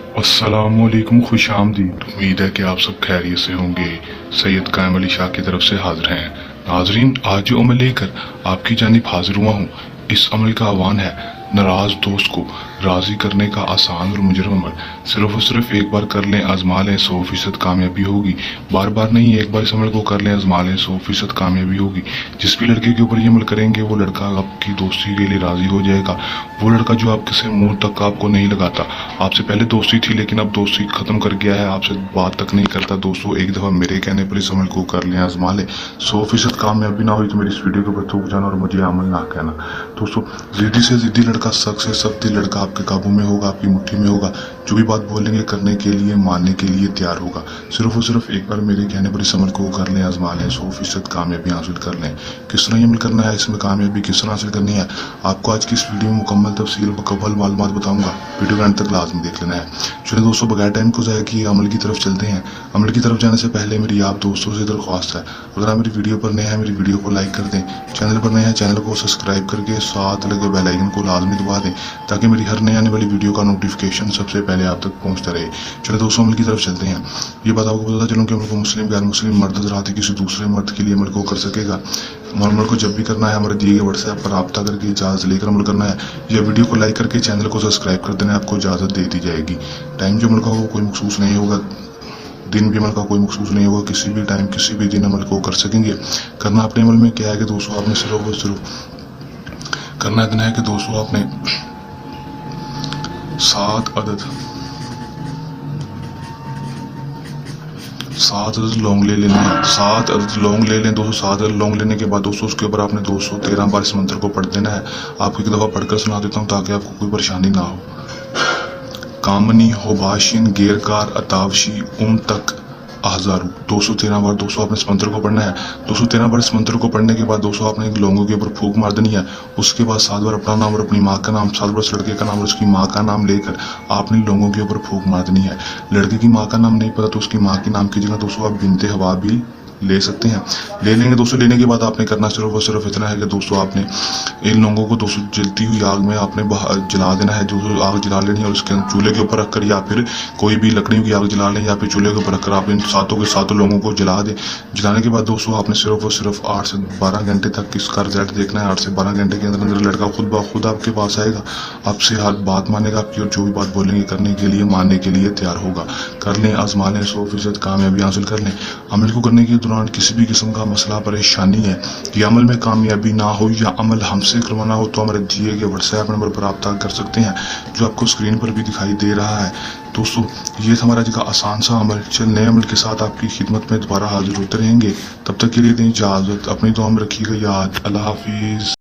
अस्सलामुअलैकुम, खुश आमदीद। उम्मीद है कि आप सब खैरियत से होंगे। सैयद कायम अली शाह की तरफ से हाजिर हैं। नाजरीन, आज जो अमल लेकर आपकी जानिब हाजिर हुआ हूँ, इस अमल का आह्वान है नाराज दोस्त को राजी करने का आसान और मुजरम अमल। सिर्फ और सिर्फ एक बार कर लें, आजमा लें, 100% कामयाबी होगी। बार बार नहीं, एक बार इस अमल को कर लें, आजमा लें, 100% कामयाबी होगी। जिस भी लड़के के ऊपर ये अमल करेंगे, वो लड़का आपकी दोस्ती के लिए राजी हो जाएगा। वो लड़का जो आपके से मुंह तक आपको नहीं लगाता, आपसे पहले दोस्ती थी लेकिन अब दोस्ती खत्म कर गया है, आपसे बात तक नहीं करता। दोस्तों, एक दफ़ा मेरे कहने पर इस अमल को कर लें, आजमा लें, 100% कामयाबी ना हुई तो मेरी इस वीडियो के ऊपर थूक जाना और मुझे अमल ना कहना। दोस्तों, जिद्दी से जिद्दी लड़का, सख्त से सख्त लड़का आपके काबू में होगा, आपकी मुट्ठी में होगा। जो भी बात बोलेंगे करने के लिए, मानने के लिए तैयार होगा। सिर्फ और सिर्फ एक बार मेरे कहने पर इस अमल को कर लें, आजमा लें, 100% कामयाबी हासिल कर लें। किस तरह अमल करना है, इसमें कामयाबी किस तरह हासिल करनी है, आपको आज की इस वीडियो में मुकम्मल तफसील मुकम्मल मालूमात बताऊंगा। वीडियो के अंत तक लाजमी देख लेना है। चलिए दोस्तों, बगैर टाइम को ज़ाया किए अमल की तरफ चलते हैं। अमल की तरफ जाने से पहले मेरी आप दोस्तों से दरख्वास्त है, अगर आप मेरी वीडियो पर नए हैं, मेरी वीडियो को लाइक कर दें। चैनल पर नए हैं, चैनल को सब्सक्राइब करके साथ लगे बेल आइकन को लाजमी दबा दें, ताकि मेरी हर नई आने वाली वीडियो का नोटिफिकेशन सबसे पहले आप तक पहुंचता रहे। चलिए दोस्तों, अमल की तरफ चलते हैं। ये बात आपको पता चलूँ कि अमल को मुस्लिम गैर मुस्लिम मर्द हज़रात किसी दूसरे मर्द के लिए अमल को कर सकेगा। अमल को जब भी करना है, हमारे दिए गए व्हाट्सएप पर रब्ता करके इजाज़त लेकर अमल करना है, या वीडियो को लाइक करके चैनल को सब्सक्राइब कर देना है, आपको इजाज़त दे दी जाएगी। टाइम जो अमल का होगा कोई मखसूस नहीं होगा, दिन भी अमल का कोई मखसूस नहीं होगा, किसी भी टाइम किसी भी दिन अमल को कर सकेंगे। करना अपने अमल में क्या है कि दोस्तों, आपने सिर्फ और सिर्फ करना इतना है कि दोस्तों, आपने 7 अदद लौंग ले लेना है। 7 अदद लौंग ले लें दोस्तों। 7 अदद लौंग लेने के बाद दोस्तों, उसके ऊपर आपने 213 बार इस मंत्र को पढ़ देना है। आपको एक दफ़ा पढ़कर सुना देता हूँ ताकि आपको कोई परेशानी ना हो। कामनी होबाशिन गेरकार अतावशी उम तक अहजारू, 213 बार दोस्तों आपने इस मंत्र को पढ़ना है। 213 बार इस मंत्र को पढ़ने के बाद दोस्तों, आपने लोगों के ऊपर फूंक मार देनी है। उसके बाद 7 बार अपना नाम और अपनी माँ का नाम, 7 बार उस लड़के का नाम और उसकी माँ का नाम लेकर आपने लोगों के ऊपर फूंक मार देनी है। लड़के की माँ का नाम नहीं पता तो उसकी माँ के नाम की जगह दोस्तों आप बिनते हवा भी ले सकते हैं। ले लेंगे दोस्तों। लेने के बाद आपने करना सिर्फ और सिर्फ इतना है कि दोस्तों, आपने इन लोगों को दोस्तों जलती हुई आग में आपने जला देना है। दोस्तों, आग जला लेनी है और उसके चूल्हे के ऊपर रखकर, या फिर कोई भी लकड़ियों की आग जला लें, या फिर चूल्हे के ऊपर रखकर आप इन सातों के सातों लोगों को जला दें। जलाने के बाद दोस्तों, आपने सिर्फ और सिर्फ 8 से 12 घंटे तक इसका रिजल्ट देखना है। 8 से 12 घंटे के अंदर अंदर लड़का खुद ब खुद आपके पास आएगा, आपसे हर बात मानेगा आपकी, और जो भी बात बोलेंगे करने के लिए, मानने के लिए तैयार होगा। कर लें, आजमा लें, 100% कामयाबी हासिल कर लें। अमल को करने के दौरान किसी भी किस्म का मसला परेशानी है कि अमल में कामयाबी ना हो या अमल हमसे करवाना हो, तो हमारे दिए गए व्हाट्सएप नंबर पर रब्ता कर सकते हैं, जो आपको स्क्रीन पर भी दिखाई दे रहा है। दोस्तों, ये था हमारा का आसान सा अमल। चल, नए अमल के साथ आपकी खिदमत में दोबारा हाजिर होते रहेंगे। तब तक के लिए दें इजाज़त। अपनी दुआ में रखिएगा याद। अल्लाह हाफिज़।